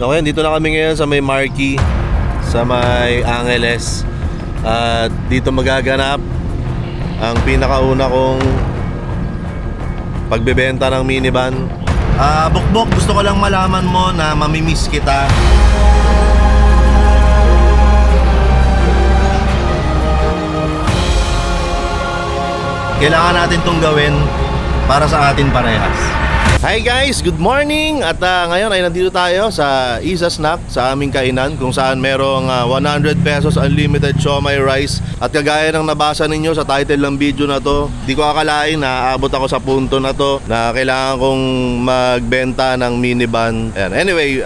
Okay, dito na kami ngayon sa may Marquee, sa may Angeles. At dito magaganap ang pinakauna kong pagbebenta ng minivan. Bukbok, gusto ko lang malaman mo na mamimiss kita. Kailangan natin tong gawin para sa atin parehas. Hi guys, good morning! At ngayon ay nandito tayo sa Isa Snack, sa aming kainan, kung saan merong 100 pesos unlimited siomai rice. At kagaya ng nabasa ninyo sa title ng video na to, di ko akalain na aabot ako sa punto na to na kailangan kong magbenta ng minivan. Ayan. Anyway,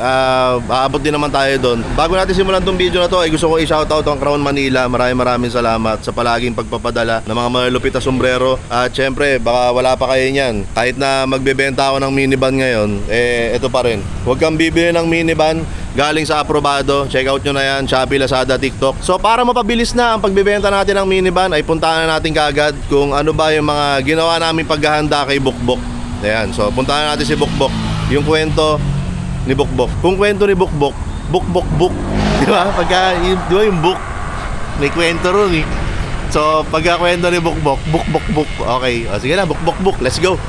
aabot din naman tayo doon. Bago natin simulan tong video na to, ay gusto ko i-shoutout ang Crown Manila. Maraming salamat sa palaging pagpapadala ng mga malulupit na sombrero. At syempre, baka wala pa kayo niyan. Kahit na magbebenta ako ng minivan ngayon, ito pa rin. Huwag kang bibili ng minivan galing sa aprobado. Check out nyo na yan, Shopee, Lazada, TikTok. So para mapabilis na ang pagbebenta natin ng minivan, ay puntahan na natin kaagad kung ano ba yung mga ginawa namin paghahanda kay Bukbok. Ayan, so puntahan natin si Bukbok. Yung kwento ni Bukbok. Kung kwento ni Bukbok, Bukbok. Di ba? Di ba yung book? May kwento ron eh. So pagka kwento ni Bukbok, Buk. Okay, o, sige na, Buk. Let's go.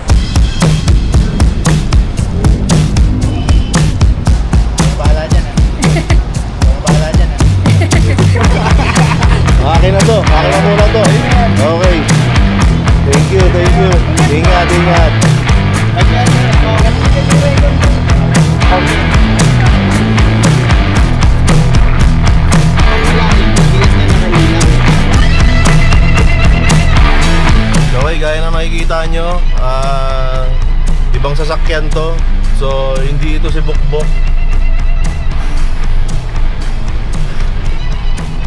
Akin na to, akin na muna to. Okay. Thank you. Ingat. Okay, gaya na makikita nyo, ibang sasakyan to. So, hindi ito si Bukbok.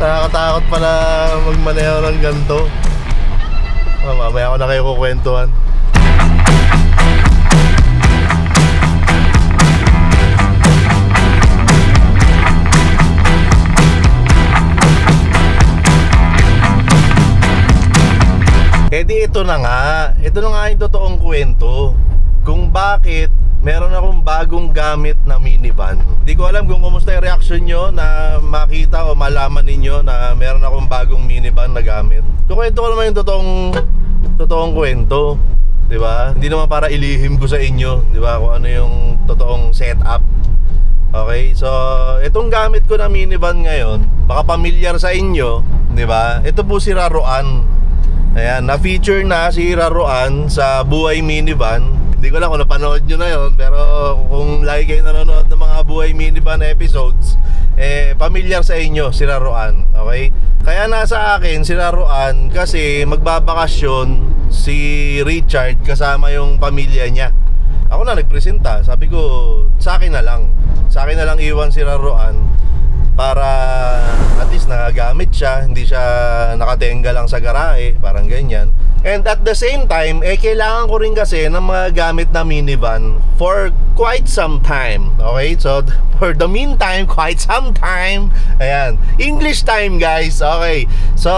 Nakakatakot pala magmaneho ng ganito. Mamaya ko na kayo kukwentuhan. Ito na nga yung totoong kwento kung bakit meron akong bagong gamit na minivan. Hindi ko alam kung kumusta yung reaction nyo na makita o malaman ninyo na meron akong bagong minivan na gamit. Kukwento ko naman yung totoong kwento, di ba? Hindi naman para ilihim ko sa inyo, di ba, kung ano yung totoong setup. Okay, so itong gamit ko na minivan ngayon, baka pamilyar sa inyo, di ba? Ito po si Raroan. Ayan, na-feature na si Raroan sa Buhay Minivan. Hindi ko lang kung napanood nyo na yun, pero kung lagi kayo nanonood ng mga Buhay Minivan episodes, pamilyar sa inyo si Raroan, okay? Kaya nasa akin si Raroan kasi magbabakasyon si Richard kasama yung pamilya niya. Ako na nagpresenta, sabi ko sa akin na lang iwan si Raroan para at least nagagamit siya, hindi siya nakatenga lang sa garahe, parang ganyan. And at the same time, kailangan ko rin kasi ng mga gamit na minivan for quite some time. Okay? So, for the meantime, quite some time. Ayan. English time, guys. Okay. So,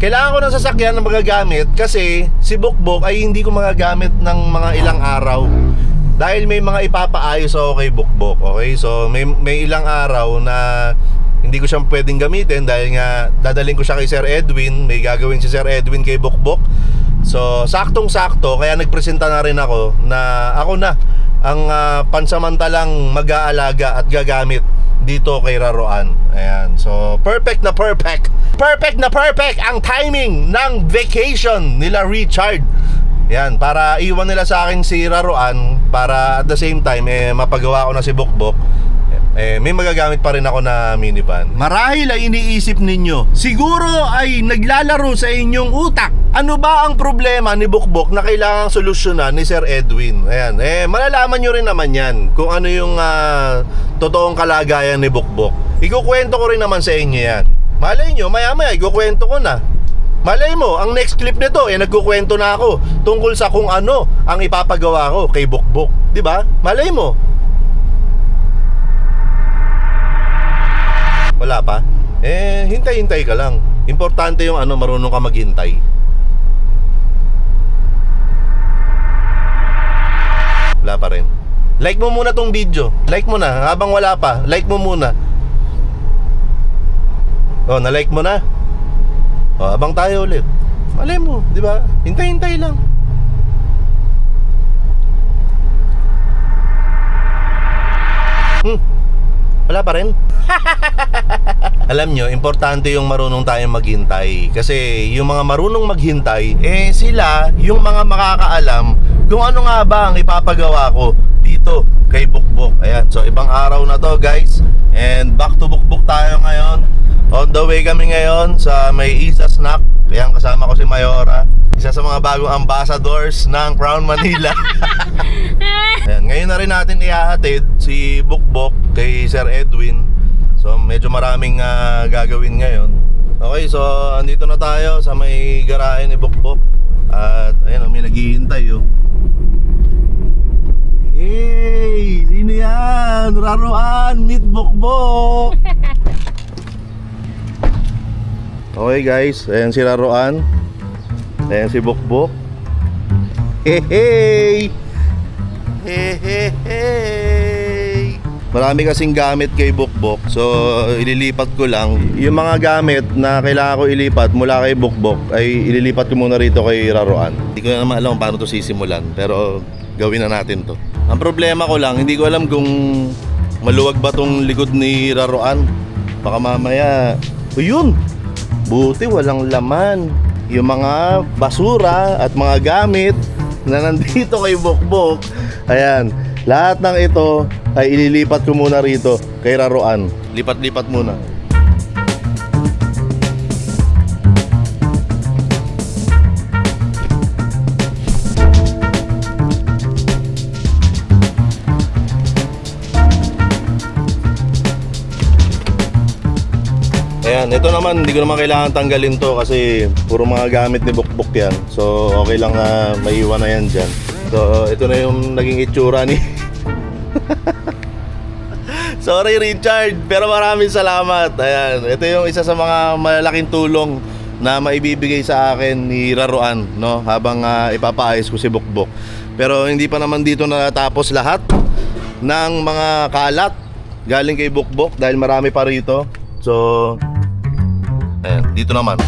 kailangan ko ng sasakyan na magagamit kasi si Bukbok ay hindi ko magagamit ng mga ilang araw. Dahil may mga ipapaayos ako kay Bukbok. Okay? So, may ilang araw na hindi ko siya pwedeng gamitin dahil nga dadaling ko siya kay Sir Edwin. May gagawin si Sir Edwin kay Bukbok. So saktong-sakto, kaya nagpresenta na rin ako na ako na ang pansamantalang mag-aalaga at gagamit dito kay Raroan. Ayan. So perfect na perfect ang timing ng vacation nila Richard. Yan, para iwan nila sa akin si Raroan, para at the same time mapagawa ko na si Bukbok. May magagamit pa rin ako na minivan. Marahil ay iniisip ninyo, siguro ay naglalaro sa inyong utak. Ano ba ang problema ni Bukbok na kailangang solusyonan ni Sir Edwin? Ayan, malalaman nyo rin naman yan kung ano yung totoong kalagayan ni Bukbok. Ikukwento ko rin naman sa inyo yan. Malay nyo, maya-maya ikukwento ko na. Malay mo, ang next clip nito, nagkukwento na ako tungkol sa kung ano ang ipapagawa ko kay Bukbok. Diba? Malay mo. Wala pa? Hintay-hintay ka lang. Importante yung marunong ka maghintay. Wala pa rin. Like mo muna tong video. Like mo na, habang wala pa. Like mo muna. Oh, na-like mo na. Oh, abang tayo ulit. Malay mo, di ba? Hintay-hintay lang. Wala pa rin. Alam nyo, importante yung marunong tayong maghintay. Kasi yung mga marunong maghintay, sila yung mga makakaalam kung ano nga ba ang ipapagawa ko dito kay Bukbok. Ayan, so ibang araw na to guys. And back to Bukbok tayo ngayon. On the way kami ngayon sa may Isa Snack. Kaya kasama ko si Mayora, isa sa mga bagong ambassadors ng Crown Manila. Ayan, ngayon na rin natin ihahatid si Bukbok kay Sir Edwin. So medyo maraming gagawin ngayon. Okay, so andito na tayo sa may garahe ni Bukbok. At ayun, may naghihintay oh. Hey! Sino yan? Raruan! Meet Bukbok! Okay guys, ayan si Raruan. Ayan si Bukbok. Hey! Hey! Hey! Hey! Hey! Marami kasing gamit kay Bukbok. So ililipat ko lang. Yung mga gamit na kailangan ko ilipat mula kay Bukbok ay ililipat ko muna rito kay Raruan. Hindi ko na naman alam paano to sisimulan, pero gawin na natin to. Ang problema ko lang, hindi ko alam kung maluwag ba tong likod ni Raruan. Baka mamaya, yun! Buti walang laman. Yung mga basura at mga gamit na nandito kay Bukbok. Ayan, lahat ng ito ay ililipat ko muna rito kay Raruan. Lipat-lipat muna. Ayan, ito naman, hindi ko naman kailangan tanggalin to kasi puro mga gamit ni Bukbok yan. So, okay lang na maiwan na yan dyan. So, ito na yung naging itsura ni... Sorry Richard, pero maraming salamat. Ayan, ito yung isa sa mga malalaking tulong na maibibigay sa akin ni Raruan, no? Habang ipapaayos ko si Bukbok. Pero hindi pa naman dito natapos lahat ng mga kalat galing kay Bukbok dahil marami pa rito. So, ayan, dito naman.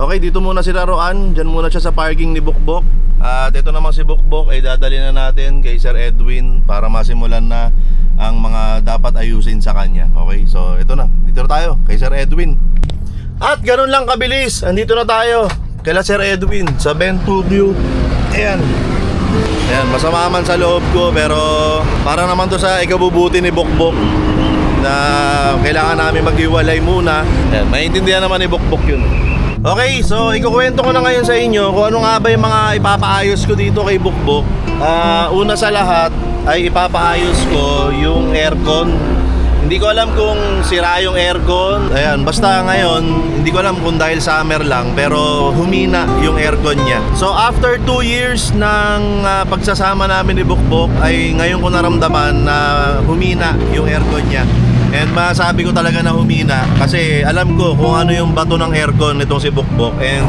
Okay, dito muna si Raruan. Diyan muna siya sa parking ni Bukbok. At ito naman si Bukbok ay dadali na natin kay Sir Edwin para masimulan na ang mga dapat ayusin sa kanya. Okay, so ito na. Dito na tayo kay Sir Edwin. At ganun lang kabilis. Andito na tayo kay Sir Edwin sa Bentubio. Ayan. Ayan, masama man sa loob ko pero para naman to sa ikabubuti ni Bukbok na kailangan namin maghiwalay muna. Ayan, maintindihan naman ni Bukbok yun. Okay, so ikukwento ko na ngayon sa inyo kung ano nga ba yung mga ipapaayos ko dito kay Bukbok. Una sa lahat ay ipapaayos ko yung aircon. Hindi ko alam kung sira yung aircon. Ayan, basta ngayon, hindi ko alam kung dahil summer lang, pero humina yung aircon niya. So after 2 years ng pagsasama namin ni Bukbok, ay ngayon ko naramdaman na humina yung aircon niya. And masabi ko talaga na humina kasi alam ko kung ano yung bato ng aircon nitong si Bukbok. And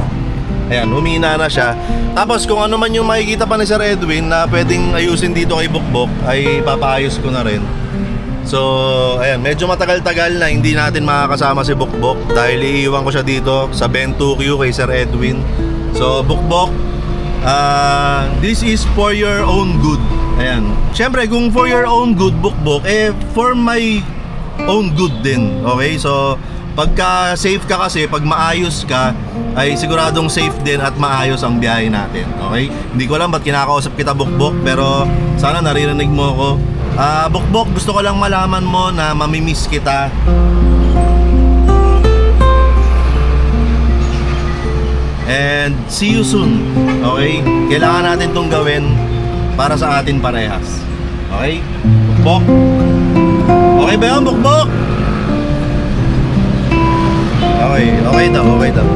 ayan, humina na siya. Tapos kung ano man yung makikita pa ni Sir Edwin na pwedeng ayusin dito kay Bukbok, ay papaayos ko na rin. So, ayan, medyo matagal-tagal na hindi natin makakasama si Bukbok dahil iiwan ko siya dito sa Bentubio kay Sir Edwin. So, Bukbok, this is for your own good. Ayan. Siyempre, kung for your own good, Bukbok, for my own good din. Okay? So, pagka safe ka kasi, pag maayos ka, ay siguradong safe din at maayos ang biyahe natin. Okay? Hindi ko alam ba't kinakausap kita, Bukbok, pero sana naririnig mo ako. Bukbok, gusto ko lang malaman mo na mamimiss kita. And see you soon. Okay? Kailangan natin tong gawin para sa atin parehas. Okay? Bukbok? Okay ba yun, Bukbok? Okay, okay daw, okay daw.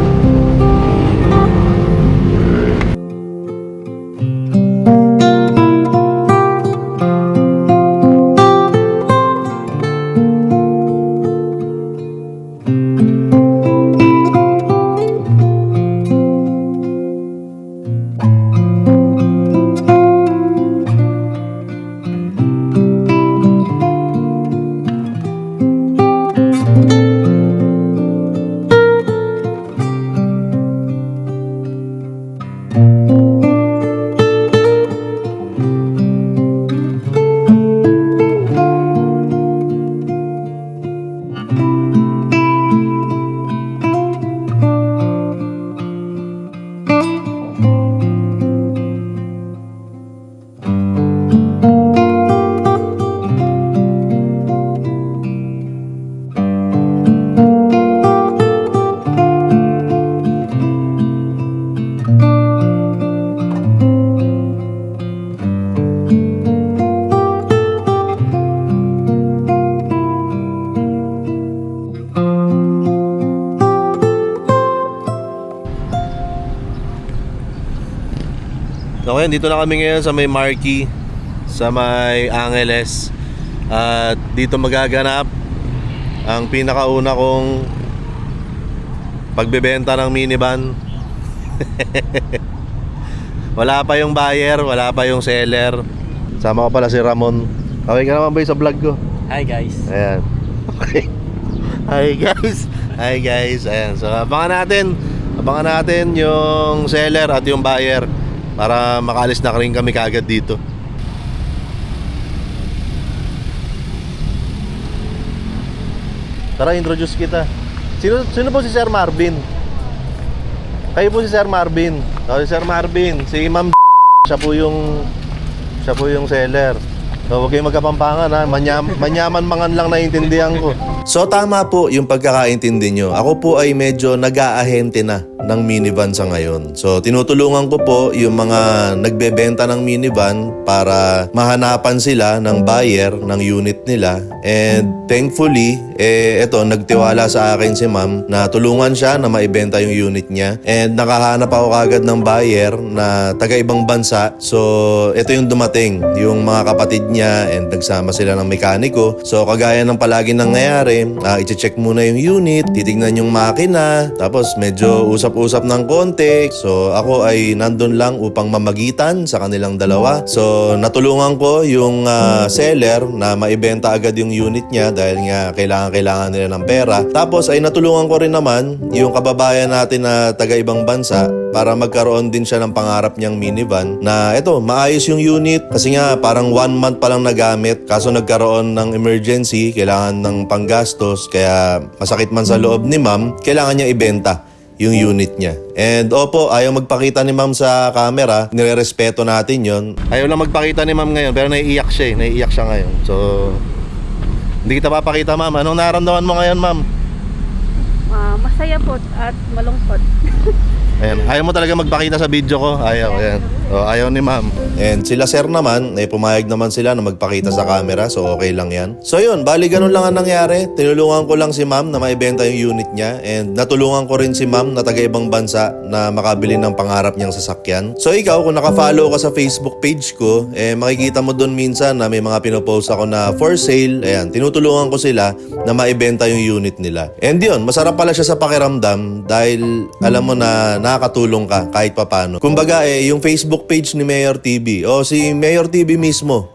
Okay, dito na kami ngayon sa may Marquee, sa may Angeles. At dito magaganap ang pinakauna kong pagbebenta ng minivan. Wala pa yung buyer, wala pa yung seller. Sama ko pala si Ramon. Okay ka naman ba sa vlog ko? Hi guys. Ayan. Okay. Hi guys. Hi guys. Ayan. So abangan natin yung seller at yung buyer para makaalis na rin kami kaagad dito. Tara, introduce kita. Sino po si Sir Marvin? Kayo po si Sir Marvin. Si Sir Marvin, si Ma'am siya po yung seller. So huwag kayong magkapampangan ha. Manyaman mangan lang naiintindihan ko. So tama po yung pagkakaintindi nyo. Ako po ay medyo nag-aahente na ng minivan sa ngayon. So tinutulungan ko po yung mga nagbebenta ng minivan para mahanapan sila ng buyer ng unit nila. And thankfully, eto nagtiwala sa akin si ma'am na tulungan siya na maibenta yung unit niya. And nakahanap ako kagad ng buyer na taga-ibang bansa. So ito yung dumating, yung mga kapatid niya, and nagsama sila ng mekaniko. So kagaya ng palagi nangyayari, i-check muna yung unit, titignan yung makina, tapos medyo usap-usap ng konti. So ako ay nandun lang upang mamagitan sa kanilang dalawa. So natulungan ko yung seller na maibenta agad yung unit niya dahil nga kailangan nila ng pera. Tapos ay natulungan ko rin naman yung kababayan natin na taga-ibang bansa para magkaroon din siya ng pangarap niyang minivan na eto, maayos yung unit kasi nga parang 1 month pa lang nagamit, kaso nagkaroon ng emergency, kailangan ng panggastos, kaya masakit man sa loob ni ma'am, kailangan niya ibenta yung unit niya. And opo, ayaw magpakita ni ma'am sa camera, nirerespeto natin yon. Ayaw lang magpakita ni ma'am ngayon pero naiiyak siya ngayon. So hindi kita papakita ma'am. Anong nararamdaman mo ngayon ma'am? Masaya po at malungkot. Ayan. Ayaw mo talaga magpakita sa video ko. Ayaw, ayan. O, ayaw ni ma'am. And sila sir naman, pumayag naman sila na magpakita sa camera. So okay lang yan. So yun, bali ganun lang ang nangyari. Tinulungan ko lang si ma'am na maibenta yung unit niya. And natulungan ko rin si ma'am na taga-ibang bansa na makabili ng pangarap niyang sasakyan. So ikaw, kung nakafollow ka sa Facebook page ko, makikita mo doon minsan na may mga pinopost ako na for sale. Ayan, tinutulungan ko sila na maibenta yung unit nila. And yun, masarap pala siya sa pakiramdam dahil alam mo na nakakatulong ka kahit papano. Kumbaga yung Facebook page ni Mayor TV o si Mayor TV mismo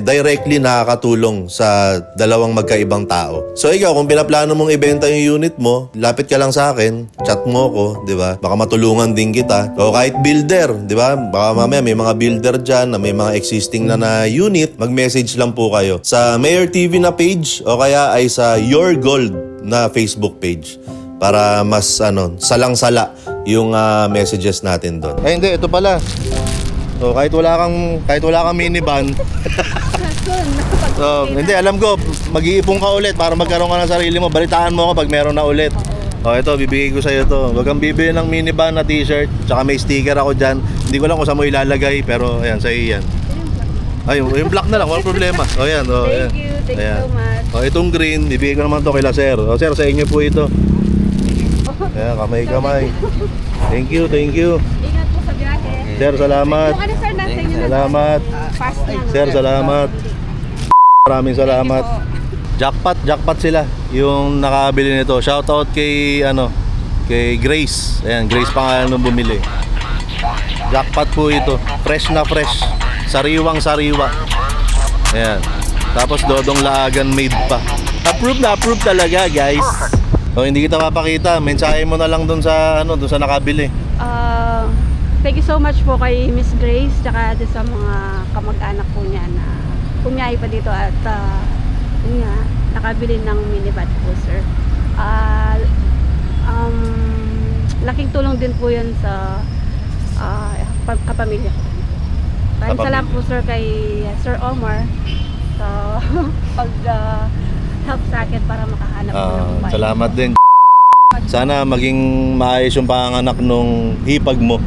directly nakakatulong sa dalawang magkaibang tao. So ikaw, kung pinaplano mong ibenta yung unit mo, lapit ka lang sa akin, chat mo ko, 'di ba? Baka matulungan din kita. O kahit builder, 'di ba? Baka mamaya may mga builder diyan na may mga existing na unit, mag-message lang po kayo sa Mayor TV na page o kaya ay sa Your Gold na Facebook page para mas salang-sala yung messages natin doon. Ay hindi, ito pala. So kahit wala kang minivan. So, hindi, alam ko mag-iipon ka ulit para magkaroon ka ng sarili mo. Balitaan mo ako pag meron na ulit. O ito, bibigay ko sa'yo to. Wag kang bibili ng minivan na t-shirt, tsaka may sticker ako dyan. Hindi ko lang kung saan mo ilalagay, pero ayan, sa'yo yan. Ay, yung black na lang, walang problema. O yan, o ayan. Thank you so much. O itong green, bibigay ko naman to kila sir. O sir, sa inyo po ito. Ayan, kamay. Thank you. Ingat po sa biyahe. Sir, salamat. Yung sir natin yun. Salamat. Fast lang. Sir, salamat. Maraming salamat. Jackpot sila yung nakabili nito. Shoutout kay Grace. Ayan, Grace pangalan nung bumili. Jackpot po ito. Fresh na fresh. Sariwang-sariwa. Ayan. Tapos dodong laagan made pa. Approve talaga, guys. O hindi kita mapakita. Mensahe mo na lang dun sa nakabili. Thank you so much po kay Miss Grace tsaka sa mga kamag-anak po niya na pumiyahe pa dito at nakabili ng minivan po, sir. Laking tulong din po yun sa kapamilya ko. Maraming salamat po, sir, kay Sir Omar sa pag-help sa akin para makahanap po ng bahay. Salamat din. Sana maging maayos yung panganak nung hipag mo.